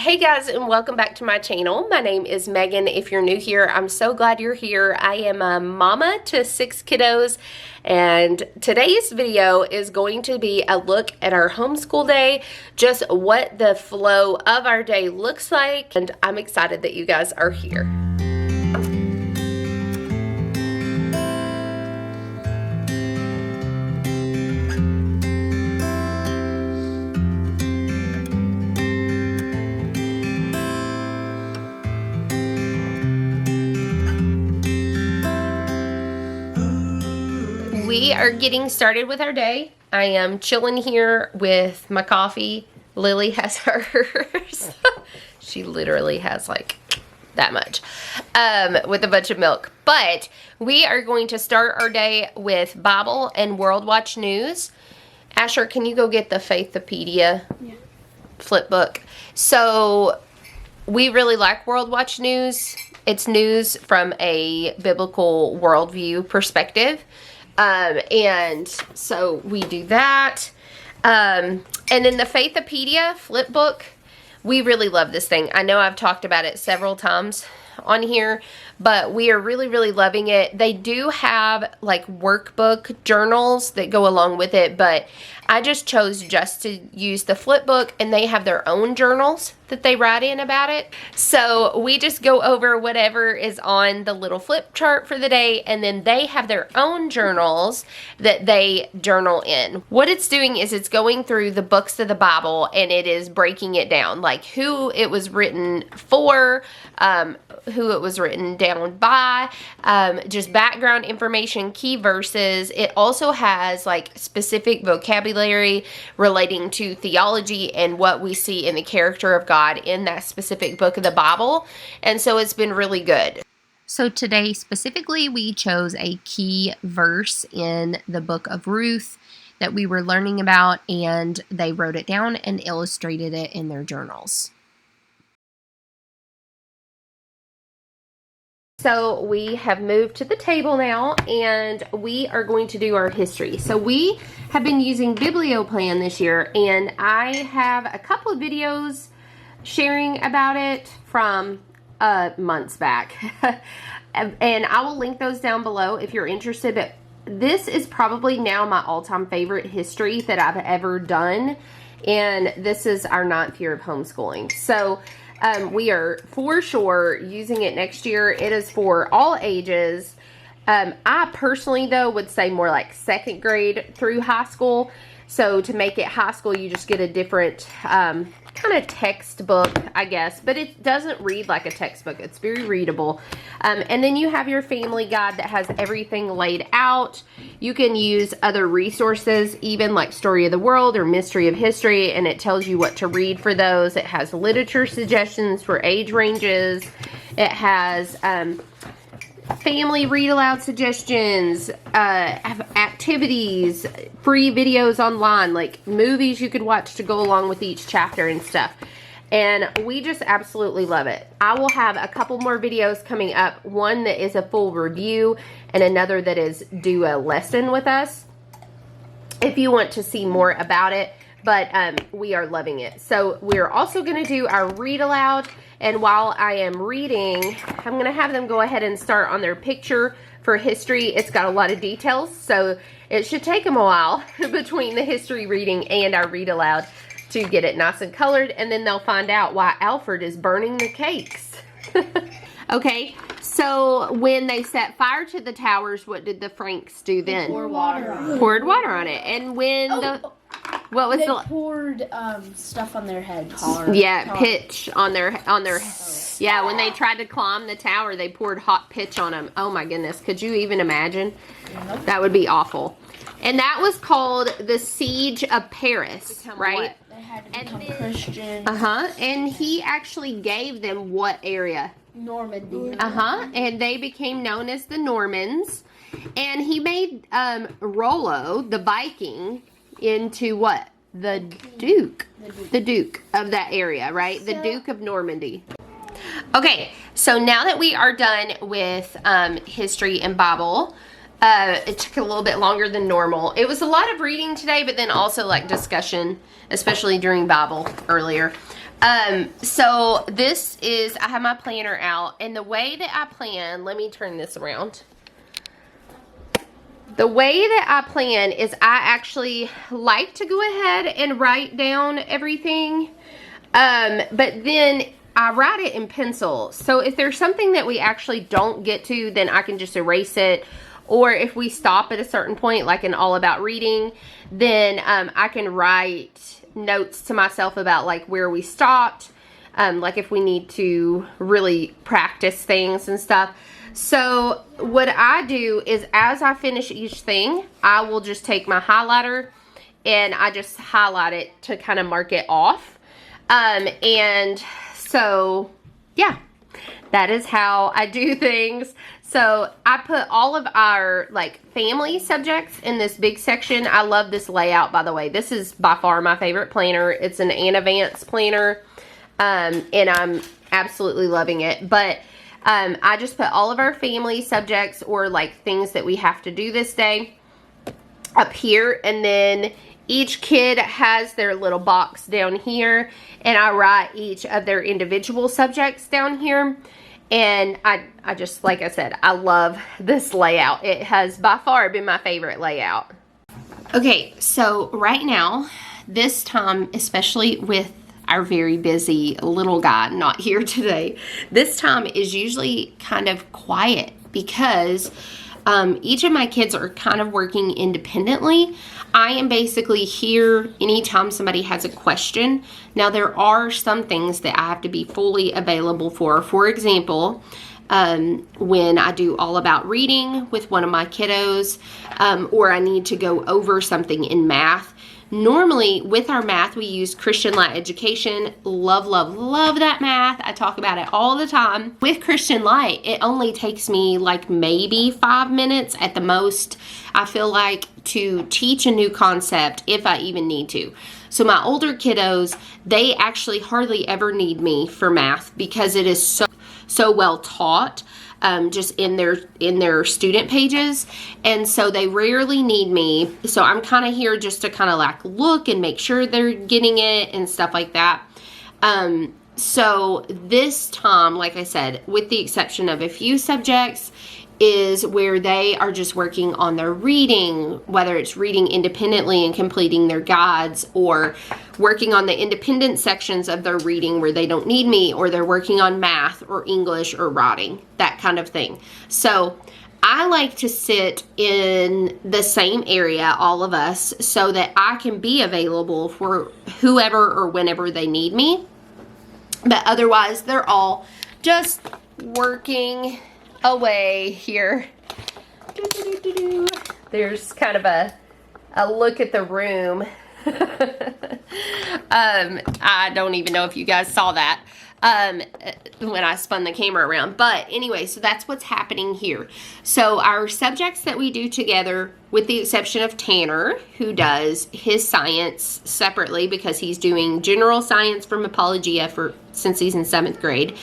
Hey guys, and welcome back to my channel. My name is Megan. If you're new here, I'm so glad you're here. I am a mama to 6 kiddos, and today's video is going to be a look at our homeschool day, just what the flow of our day looks like, and I'm excited that you guys are here. We are getting started with our day. I am chilling here with my coffee. Lily has hers. She literally has like that much with a bunch of milk. But we are going to start our day with Bible and World Watch News. Asher, can you go get the Faithopedia flip book? So we really like World Watch News. It's news from a biblical worldview perspective. And so we do that. And then the Faithopedia flip book, we really love this thing. I know I've talked about it several times on here, but we are really loving it. They do have like workbook journals that go along with it, but I just chose just to use the flip book, and they have their own journals that they write in about it. So we just go over whatever is on the little flip chart for the day, and then they have their own journals that they journal in. What it's doing is it's going through the books of the Bible, and it is breaking it down, like who it was written for, who it was written down by, just background information, key verses. It also has like specific vocabulary relating to theology and what we see in the character of God in that specific book of the Bible. And so it's been really good. So today specifically we chose a key verse in the book of Ruth that we were learning about, and they wrote it down and illustrated it in their journals. So we have moved to the table now, and we are going to do our history. So we have been using Biblioplan this year, and I have a couple of videos sharing about it from months back. And I will link those down below if you're interested, but this is probably now my all-time favorite history that I've ever done, and this is our 9th year of homeschooling. So we are for sure using it next year. It is for all ages. I personally, though, would say more like 2nd grade through high school. So to make it high school, you just get a different kind of textbook, I guess. But it doesn't read like a textbook. It's very readable. And then you have your family guide that has everything laid out. You can use other resources, even like Story of the World or Mystery of History, and it tells you what to read for those. It has literature suggestions for age ranges. It has family read aloud suggestions, activities, free videos online, like movies you could watch to go along with each chapter and stuff. And we just absolutely love it. I will have a couple more videos coming up, one that is a full review and another that is do a lesson with us if you want to see more about it. But we are loving it. So we're also going to do our read aloud. And while I am reading, I'm going to have them go ahead and start on their picture for history. It's got a lot of details, so it should take them a while between the history reading and our read aloud to get it nice and colored. And then they'll find out why Alfred is burning the cakes. Okay, so when they set fire to the towers, what did the Franks do then? Poured water on it. Poured water on it. And when what was they the poured stuff on their heads. Pitch on their yeah, when they tried to climb the tower, they poured hot pitch on them. Oh my goodness, could you even imagine? Yep. That would be awful. And that was called the Siege of Paris, right? They had to become Christian. And he actually gave them what area? Normandy. And they became known as the Normans. And he made Rollo, the Viking, into what? The Duke. The Duke of that area, right? The Duke of Normandy. Okay, so now that we are done with history and Bible, it took a little bit longer than normal. It was a lot of reading today, but then also like discussion, especially during Bible earlier. So this is, I have my planner out, and the way that I plan, let me turn this around. The way that I plan is I actually like to go ahead and write down everything, but then I write it in pencil. So if there's something that we actually don't get to, then I can just erase it. Or if we stop at a certain point, like in All About Reading, then I can write notes to myself about like where we stopped, like if we need to really practice things and stuff. So what I do is as I finish each thing, I will just take my highlighter and I just highlight it to kind of mark it off. And so yeah, that is how I do things. So I put all of our like family subjects in this big section. I love this layout, by the way. This is by far my favorite planner. It's an Anna Vance planner, and I'm absolutely loving it. But I just put all of our family subjects or like things that we have to do this day up here, and then each kid has their little box down here, and I write each of their individual subjects down here. And I just, like I said, I love this layout. It has by far been my favorite layout. Okay, so right now, this time, especially with our very busy little guy not here today, this time is usually kind of quiet because each of my kids are kind of working independently. I am basically here anytime somebody has a question. Now, there are some things that I have to be fully available for. For example, when I do All About Reading with one of my kiddos, or I need to go over something in math. Normally, with our math, we use Christian Light Education. Love, love, love that math. I talk about it all the time. With Christian Light, it only takes me like maybe 5 minutes at the most, I feel like, to teach a new concept if I even need to. So my older kiddos, they actually hardly ever need me for math because it is so well taught. Just in their student pages, and so they rarely need me. So I'm kind of here just to kind of like look and make sure they're getting it and stuff like that. So this time, like I said, with the exception of a few subjects, is where they are just working on their reading, whether it's reading independently and completing their guides, or working on the independent sections of their reading where they don't need me, or they're working on math or English or writing, that kind of thing. So I like to sit in the same area, all of us, so that I can be available for whoever or whenever they need me. But otherwise, they're all just working away here. There's kind of a look at the room. I don't even know if you guys saw that when I spun the camera around. But anyway, so that's what's happening here. So our subjects that we do together, with the exception of Tanner, who does his science separately because he's doing general science from Apologia since he's in 7th grade.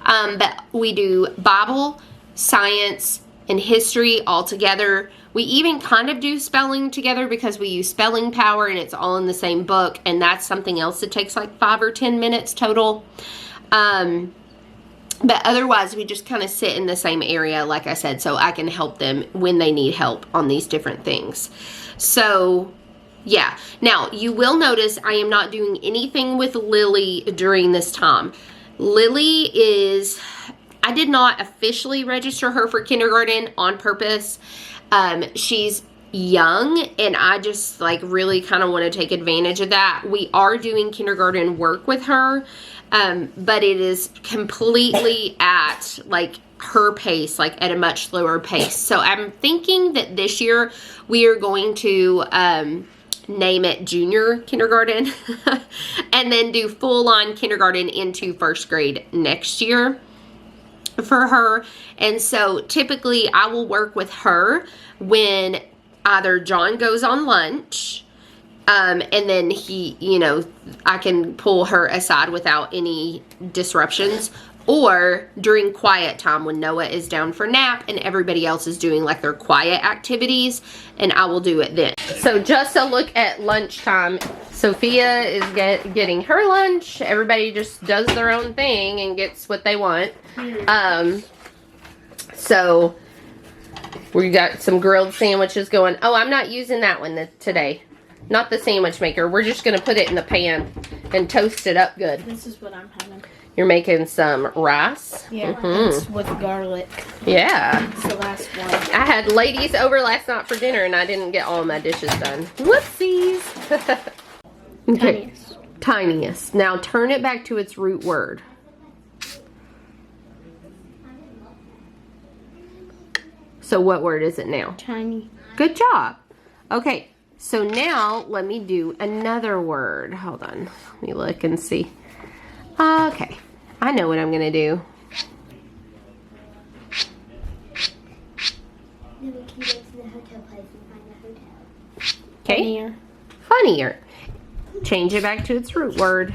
But we do Bible, science, and history all together. We even kind of do spelling together because we use Spelling Power and it's all in the same book, and that's something else that takes like 5 or 10 minutes total. But otherwise, we just kind of sit in the same area, like I said, so I can help them when they need help on these different things. So yeah. Now, you will notice I am not doing anything with Lily during this time. Lily is, I did not officially register her for kindergarten on purpose. She's young, and I just like really kind of want to take advantage of that. We are doing kindergarten work with her, but it is completely at like her pace, like at a much slower pace. So I'm thinking that this year we are going to name it junior kindergarten and then do full-on kindergarten into 1st grade next year for her. And so typically I will work with her when either John goes on lunch And then he, you know, I can pull her aside without any disruptions. Or during quiet time when Noah is down for nap and everybody else is doing like their quiet activities, and I will do it then. So just a look at lunchtime. Sophia is getting her lunch. Everybody just does their own thing and gets what they want. So we got some grilled sandwiches going. Oh, I'm not using that one today. Not the sandwich maker. We're just going to put it in the pan and toast it up good. This is what I'm having. You're making some rice? Yeah, it's with garlic. Yeah. It's the last one. I had ladies over last night for dinner and I didn't get all my dishes done. Whoopsies. Okay. Tiniest. Tiniest. Now turn it back to its root word. So what word is it now? Tiny. Good job. Okay. So now let me do another word. Hold on. Let me look and see. Okay, I know what I'm gonna do. Then we can go to the hotel place and find the hotel. Okay. Funnier. Funnier. Change it back to its root word.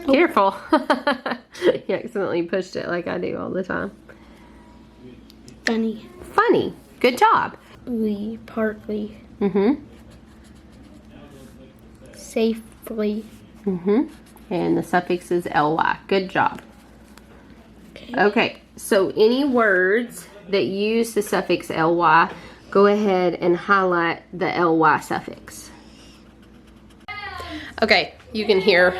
Careful. You accidentally pushed it like I do all the time. Funny. Funny. Good job. Partly. Mm-hmm. Safely. Mm-hmm. And the suffix is ly. Good job. Okay, so any words that use the suffix ly, go ahead and highlight the ly suffix. Okay, you can hear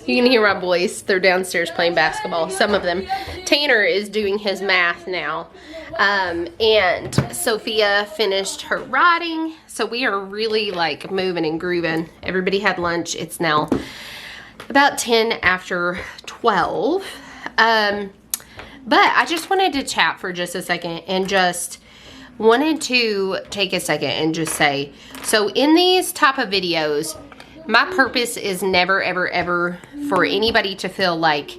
my boys. They're downstairs playing basketball, some of them. Tanner is doing his math now. And Sophia finished her writing. So we are really like moving and grooving. Everybody had lunch. It's now about 10 after 12. But I just wanted to chat for just a second and just wanted to take a second and just say, so in these type of videos, my purpose is never, ever, ever for anybody to feel like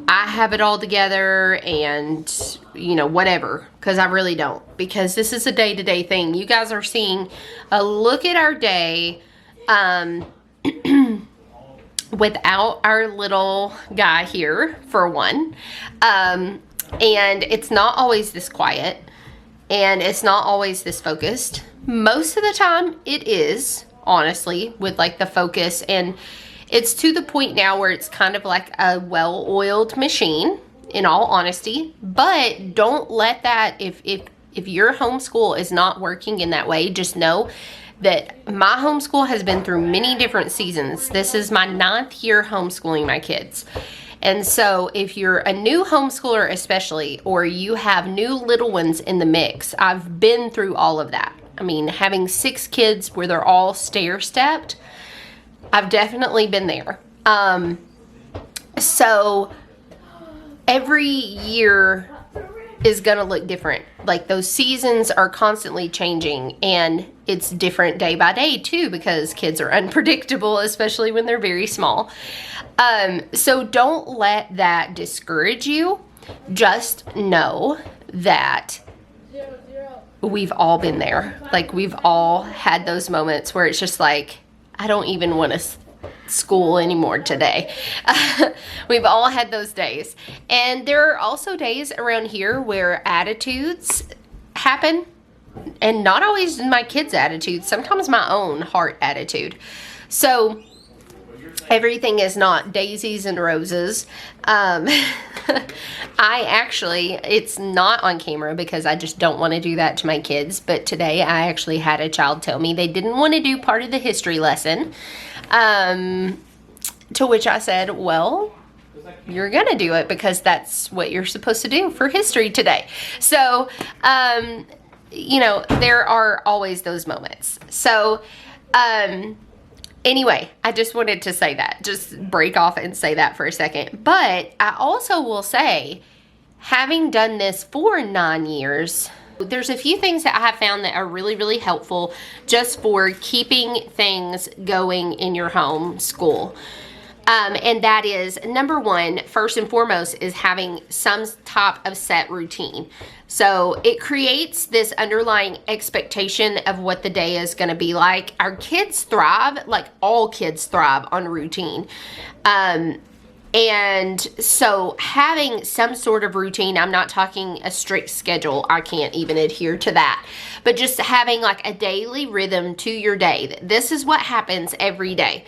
I have it all together and, you know, whatever, because I really don't. Because this is a day-to-day thing. You guys are seeing a look at our day without our little guy here, for one. And it's not always this quiet. And it's not always this focused. Most of the time, it is, honestly, with like the focus. And it's to the point now where it's kind of like a well-oiled machine, in all honesty. But don't let that, if your homeschool is not working in that way, just know that my homeschool has been through many different seasons. This is my 9th year homeschooling my kids. And so if you're a new homeschooler especially, or you have new little ones in the mix, I've been through all of that. I mean, having 6 kids where they're all stair-stepped, I've definitely been there. So every year is gonna look different. Like those seasons are constantly changing, and it's different day by day too, because kids are unpredictable, especially when they're very small. So don't let that discourage you. Just know that we've all been there. Like we've all had those moments where it's just like, I don't even want to school anymore today. We've all had those days. And there are also days around here where attitudes happen, and not always my kids' attitudes, sometimes my own heart attitude. So everything is not daisies and roses. It's not on camera because I just don't want to do that to my kids. But today I actually had a child tell me they didn't want to do part of the history lesson. To which I said, well, you're going to do it because that's what you're supposed to do for history today. So, you know, there are always those moments. So, anyway, I just wanted to say that, just break off and say that for a second. But I also will say, having done this for 9 years, there's a few things that I have found that are really, really helpful just for keeping things going in your home school. And that is, number one, first and foremost, is having some type of set routine. So it creates this underlying expectation of what the day is going to be like. Our kids thrive, like all kids thrive on routine. And so having some sort of routine, I'm not talking a strict schedule, I can't even adhere to that, but just having like a daily rhythm to your day. This is what happens every day.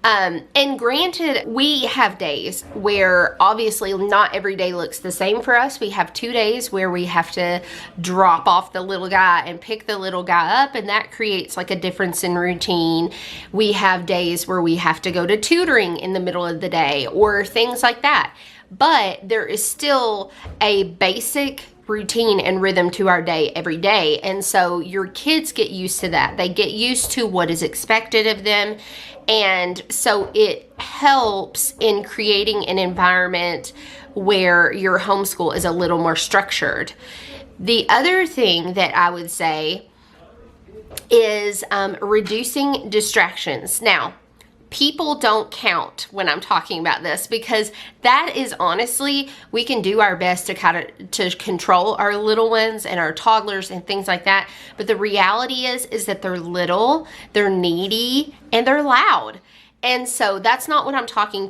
And granted, we have days where obviously not every day looks the same for us. We have 2 days where we have to drop off the little guy and pick the little guy up, and that creates like a difference in routine. We have days where we have to go to tutoring in the middle of the day or things like that. But there is still a basic routine and rhythm to our day every day. And so your kids get used to that. They get used to what is expected of them. And so it helps in creating an environment where your homeschool is a little more structured. The other thing that I would say is reducing distractions. Now, people don't count when I'm talking about this, because that is honestly, we can do our best to control our little ones and our toddlers and things like that. But the reality is that they're little, they're needy, and they're loud. And so that's not what I'm talking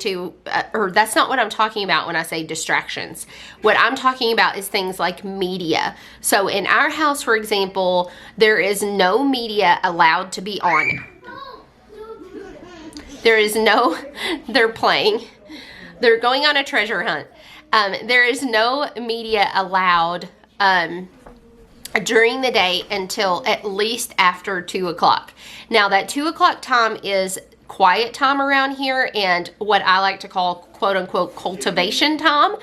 about when I say distractions. What I'm talking about is things like media. So in our house, for example, there is no media allowed to be on. They're playing. They're going on a treasure hunt. There is no media allowed during the day until at least after 2 o'clock. Now that 2 o'clock time is quiet time around here and what I like to call quote unquote cultivation time.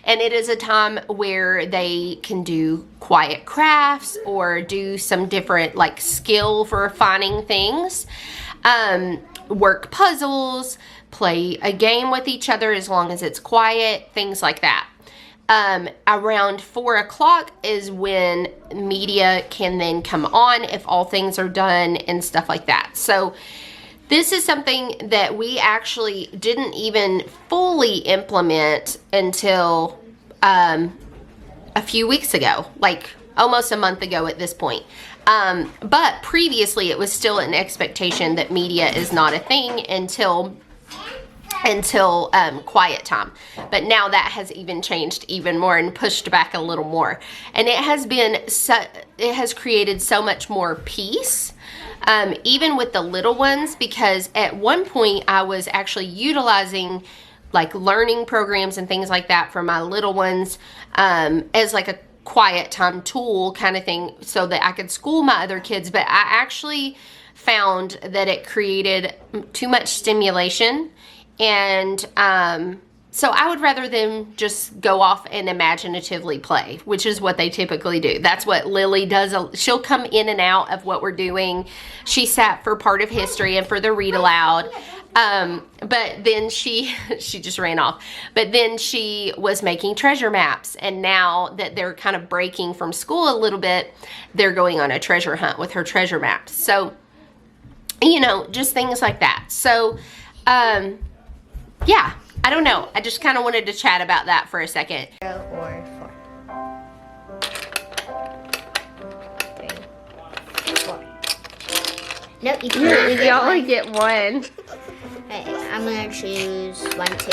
And it is a time where they can do quiet crafts or do some different like skill for refining things. Work puzzles, play a game with each other as long as it's quiet, things like that. Around 4 o'clock is when media can then come on if all things are done and stuff like that. So this is something that we actually didn't even fully implement until a few weeks ago, like almost a month ago at this point. But previously it was still an expectation that media is not a thing until quiet time. But now that has even changed even more and pushed back a little more. And it has created so much more peace, even with the little ones, because at one point I was actually utilizing like learning programs and things like that for my little ones, as like a quiet time tool kind of thing so that I could school my other kids. But I actually found that it created too much stimulation, and so I would rather them just go off and imaginatively play, which is what they typically do. That's what Lily does. She'll come in and out of what we're doing. She sat for part of history and for the read aloud. But then she just ran off. But then she was making treasure maps. And now that they're kind of breaking from school a little bit, they're going on a treasure hunt with her treasure maps. So, you know, just things like that. So, yeah, I don't know. I just kind of wanted to chat about that for a second. 0 or 4. 4. Nope, you can't. You only get one. Okay, I'm gonna choose 1, 2.